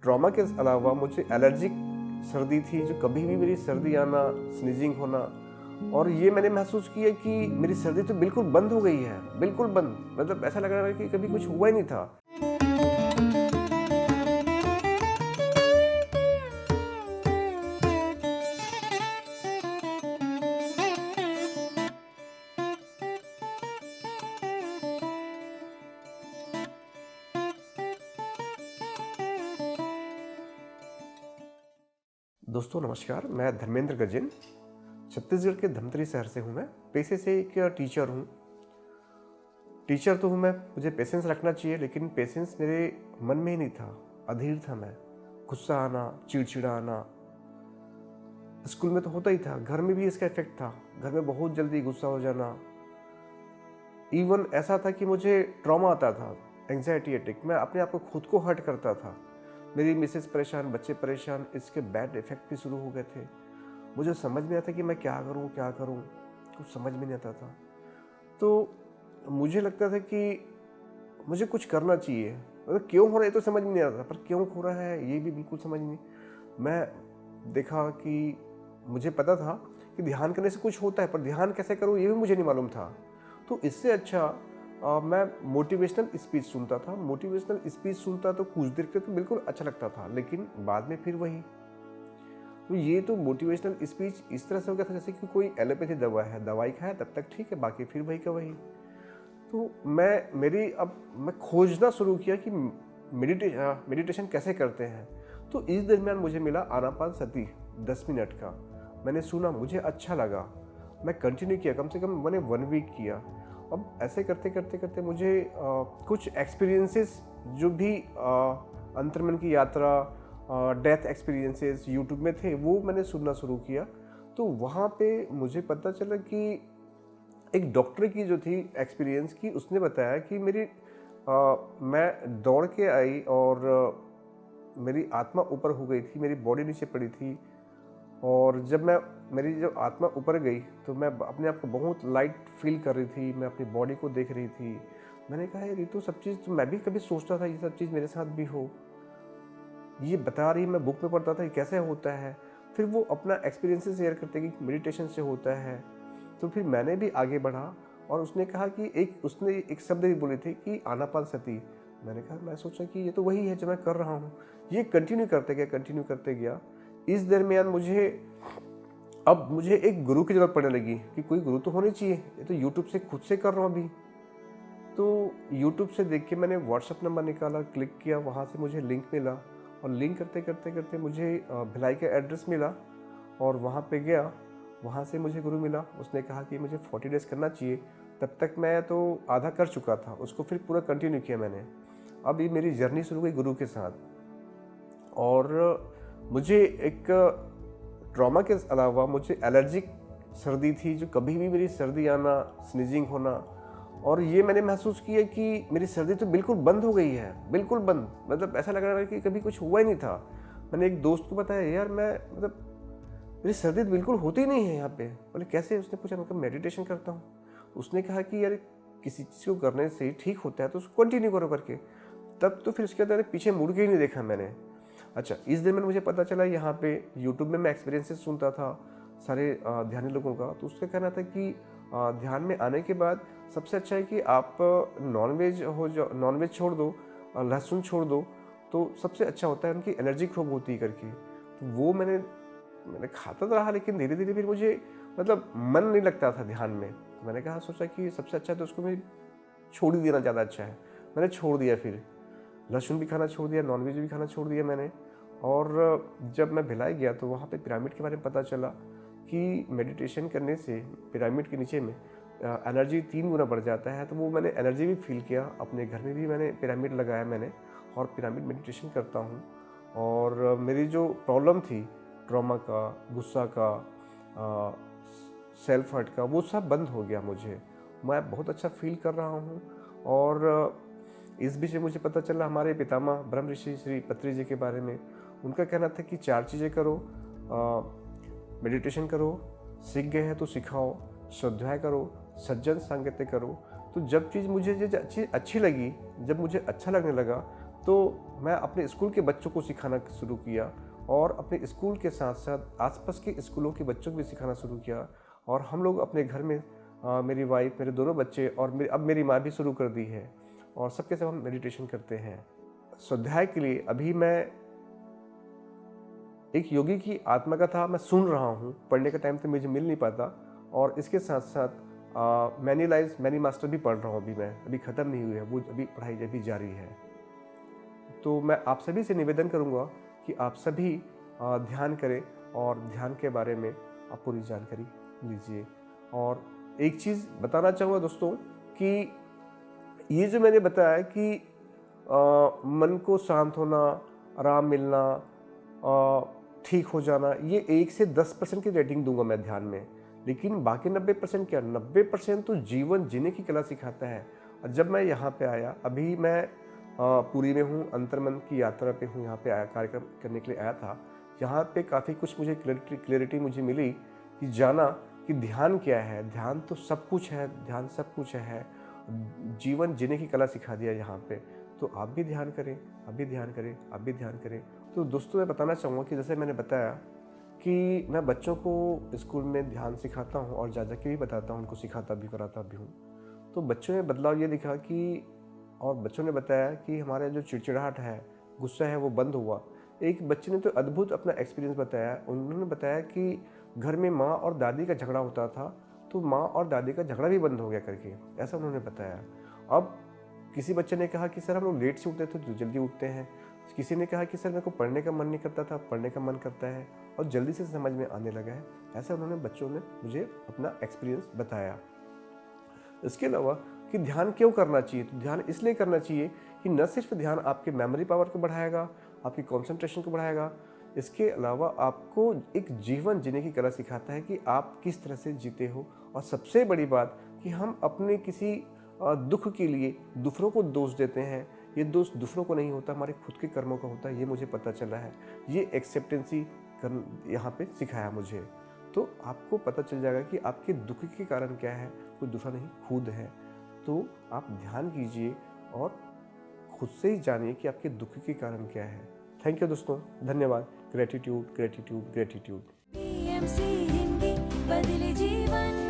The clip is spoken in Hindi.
ट्रॉमा के अलावा मुझे एलर्जिक सर्दी थी, जो कभी भी मेरी सर्दी आना, स्नीजिंग होना, और ये मैंने महसूस किया कि मेरी सर्दी तो बिल्कुल बंद हो गई है, बिल्कुल बंद। मतलब ऐसा लग रहा है कि कभी कुछ हुआ ही नहीं था। दोस्तों नमस्कार, मैं धर्मेंद्र गजेन छत्तीसगढ़ के धमतरी शहर से हूँ। मैं पेशे से एक टीचर हूँ। टीचर तो हूँ मैं, मुझे पेशेंस रखना चाहिए, लेकिन पेशेंस मेरे मन में ही नहीं था। अधीर था मैं। गुस्सा आना, चिड़चिड़ा आना, स्कूल में तो होता ही था, घर में भी इसका इफेक्ट था। घर में बहुत जल्दी गुस्सा हो जाना। इवन ऐसा था कि मुझे ट्रॉमा आता था, एंग्जाइटी अटैक। मैं अपने आप को खुद को हर्ट करता था। मेरी मिसेस परेशान, बच्चे परेशान, इसके बैड इफेक्ट भी शुरू हो गए थे। मुझे समझ नहीं आता कि मैं क्या करूं, कुछ समझ में नहीं आता था। तो मुझे लगता था कि मुझे कुछ करना चाहिए। मतलब क्यों हो रहा है तो समझ में नहीं आता, पर क्यों हो रहा है ये भी बिल्कुल समझ नहीं। मैं देखा कि मुझे पता था कि ध्यान करने से कुछ होता है, पर ध्यान कैसे करूं ये भी मुझे नहीं मालूम था। तो इससे अच्छा मैं मोटिवेशनल स्पीच सुनता था। मोटिवेशनल स्पीच सुनता तो कुछ देर के तो बिल्कुल अच्छा लगता था, लेकिन बाद में फिर वही। तो ये तो मोटिवेशनल स्पीच इस तरह से हो गया था जैसे कि कोई एलोपैथी दवा है, दवाई खाया तब तक ठीक है, बाकी फिर वही का वही। तो मैं खोजना शुरू किया कि मेडिटेशन कैसे करते हैं। तो इस दरमियान मुझे मिला आनापानसति 10 मिनट का। मैंने सुना, मुझे अच्छा लगा, मैं कंटिन्यू किया। कम से कम मैंने 1 वीक किया। अब ऐसे करते करते करते मुझे कुछ एक्सपीरियंसेस, जो भी अंतर्मन की यात्रा, डेथ एक्सपीरियंसेस यूट्यूब में थे, वो मैंने सुनना शुरू किया। तो वहाँ पे मुझे पता चला कि एक डॉक्टर की जो थी एक्सपीरियंस की, उसने बताया कि मैं दौड़ के आई और मेरी आत्मा ऊपर हो गई थी, मेरी बॉडी नीचे पड़ी थी। और जब मेरी आत्मा ऊपर गई तो मैं अपने आप को बहुत लाइट फील कर रही थी। मैं अपनी बॉडी को देख रही थी। मैंने कहा यार, ये तो सब चीज़ तो मैं भी कभी सोचता था ये सब चीज़ मेरे साथ भी हो। ये बता रही, मैं बुक में पढ़ता था ये कैसे होता है। फिर वो अपना एक्सपीरियंस शेयर करते कि मेडिटेशन से होता है। तो फिर मैंने भी आगे बढ़ा और उसने कहा कि उसने एक शब्द भी बोले थे कि आनापानसति। मैंने कहा, मैं सोचा कि ये तो वही है जो मैं कर रहा हूँ। ये कंटिन्यू करते गया। इस दरमियान मुझे एक गुरु की जरूरत पड़ने लगी कि कोई गुरु तो होनी चाहिए। ये तो यूट्यूब से खुद से कर रहा हूँ अभी। तो यूट्यूब से देख के मैंने व्हाट्सएप नंबर निकाला, क्लिक किया, वहाँ से मुझे लिंक मिला। और लिंक करते करते करते मुझे भिलाई का एड्रेस मिला और वहाँ पे गया। वहाँ से मुझे गुरु मिला। उसने कहा कि मुझे 40 डेज़ करना चाहिए। तब तक मैं तो आधा कर चुका था, उसको फिर पूरा कंटिन्यू किया मैंने। अब ये मेरी जर्नी शुरू हुई गुरु के साथ। और मुझे एक ट्रॉमा के अलावा मुझे एलर्जिक सर्दी थी, जो कभी भी मेरी सर्दी आना, स्नीजिंग होना, और ये मैंने महसूस किया कि मेरी सर्दी तो बिल्कुल बंद हो गई है, बिल्कुल बंद। मतलब ऐसा लग रहा है कि कभी कुछ हुआ ही नहीं था। मैंने एक दोस्त को बताया, यार मेरी सर्दी तो बिल्कुल होती नहीं है यहाँ पे। बोले कैसे? उसने पूछा। मैं मेडिटेशन करता हूँ। उसने कहा कि यार, किसी चीज़ को करने से ठीक होता है तो उसको कंटिन्यू करो करके। तब तो फिर उसके बाद पीछे मुड़ के ही नहीं देखा मैंने। अच्छा, इस दिन में मुझे पता चला, यहाँ पे यूट्यूब में मैं एक्सपीरियंसेस सुनता था सारे ध्यानी लोगों का। तो उसका कहना था कि ध्यान में आने के बाद सबसे अच्छा है कि आप नॉनवेज छोड़ दो, लहसुन छोड़ दो, तो सबसे अच्छा होता है, उनकी एनर्जी खूब होती है करके। तो वो मैंने खाता तो रहा, लेकिन धीरे धीरे फिर मुझे मन नहीं लगता था ध्यान में। तो मैंने सोचा कि सबसे अच्छा तो उसको मैं छोड़ ही देना ज़्यादा अच्छा है। मैंने छोड़ दिया, फिर लहसुन भी खाना छोड़ दिया, नॉनवेज भी खाना छोड़ दिया मैंने। और जब मैं भिलाई गया तो वहाँ पे पिरामिड के बारे में पता चला कि मेडिटेशन करने से पिरामिड के नीचे में एनर्जी 3 गुना बढ़ जाता है। तो वो मैंने एनर्जी भी फील किया। अपने घर में भी मैंने पिरामिड लगाया मैंने, और पिरामिड मेडिटेशन करता हूँ। और मेरी जो प्रॉब्लम थी, ट्रॉमा का, गुस्सा का, सेल्फ हर्ट का, वो सब बंद हो गया मुझे। मैं बहुत अच्छा फील कर रहा हूँ। और इस बीच मुझे पता चला हमारे पितामह ब्रह्म ऋषि श्री पत्री जी के बारे में। उनका कहना था कि 4 चीज़ें करो, मेडिटेशन करो, सीख गए हैं तो सिखाओ, स्वाध्याय करो, सज्जन संगति करो। तो जब चीज़ मुझे अच्छी लगी, जब मुझे अच्छा लगने लगा, तो मैं अपने स्कूल के बच्चों को सिखाना शुरू किया और अपने स्कूल के साथ साथ आसपास के स्कूलों के बच्चों को भी सिखाना शुरू किया। और हम लोग अपने घर में मेरी वाइफ, मेरे दोनों बच्चे और अब मेरी माँ भी शुरू कर दी है और सबके सब हम मेडिटेशन करते हैं। स्वाध्याय के लिए अभी मैं एक योगी की आत्मकथा मैं सुन रहा हूँ, पढ़ने का टाइम तो मुझे मिल नहीं पाता। और इसके साथ साथ मैनी लाइव्स मैनी मास्टर भी पढ़ रहा हूँ अभी मैं, अभी ख़त्म नहीं हुई है वो, अभी पढ़ाई अभी जारी है। तो मैं आप सभी से निवेदन करूँगा कि आप सभी ध्यान करें और ध्यान के बारे में आप पूरी जानकारी लीजिए। और एक चीज़ बताना चाहूँगा दोस्तों कि ये जो मैंने बताया कि मन को शांत होना, आराम मिलना, ठीक हो जाना, ये 1 से 10% की रेटिंग दूंगा मैं ध्यान में। लेकिन बाकी 90% क्या, 90% तो जीवन जीने की कला सिखाता है। और जब मैं यहाँ पे आया, अभी मैं पुरी में हूँ, अंतर्मन की यात्रा पे हूँ, यहाँ पे आया, कार्यक्रम करने के लिए आया था। यहाँ पे काफ़ी कुछ मुझे क्लैरिटी मुझे मिली कि जाना कि ध्यान क्या है। ध्यान तो सब कुछ है, ध्यान सब कुछ है, जीवन जीने की कला सिखा दिया यहाँ पे। तो आप भी ध्यान करें, आप भी ध्यान करें, आप भी ध्यान करें। तो दोस्तों मैं बताना चाहूँगा कि जैसे मैंने बताया कि मैं बच्चों को स्कूल में ध्यान सिखाता हूँ और जा के भी बताता हूँ, उनको सिखाता भी कराता भी हूँ। तो बच्चों में बदलाव ये दिखा कि, और बच्चों ने बताया कि हमारा जो चिड़चिड़ाहट है, गुस्सा है, वो बंद हुआ। एक बच्चे ने तो अद्भुत अपना एक्सपीरियंस बताया। उन्होंने बताया कि घर में माँ और दादी का झगड़ा होता था, तो माँ और दादी का झगड़ा भी बंद हो गया करके, ऐसा उन्होंने बताया। अब किसी बच्चे ने कहा कि सर हम लोग लेट से उठते थे तो जल्दी उठते हैं। किसी ने कहा कि सर मेरे को पढ़ने का मन नहीं करता था, पढ़ने का मन करता है और जल्दी से समझ में आने लगा है। ऐसा उन्होंने बच्चों ने मुझे अपना एक्सपीरियंस बताया। इसके अलावा कि ध्यान क्यों करना चाहिए, तो ध्यान इसलिए करना चाहिए कि न सिर्फ ध्यान आपके मेमोरी पावर को बढ़ाएगा, आपकी कंसंट्रेशन को बढ़ाएगा, इसके अलावा आपको एक जीवन जीने की कला सिखाता है कि आप किस तरह से जीते हो। और सबसे बड़ी बात कि हम अपने किसी दुख के लिए दूसरों को दोष देते हैं, ये दोष दूसरों को नहीं होता, हमारे खुद के कर्मों का होता है, ये मुझे पता चला है। ये एक्सेप्टेंसी यहाँ पे सिखाया मुझे। तो आपको पता चल जाएगा कि आपके दुख के कारण क्या है, कोई दूसरा नहीं, खुद है। तो आप ध्यान कीजिए और खुद से ही जानिए कि आपके दुख के कारण क्या है। थैंक यू दोस्तों, धन्यवाद। Gratitude, gratitude, gratitude. PMC Hindi बदले जीवन।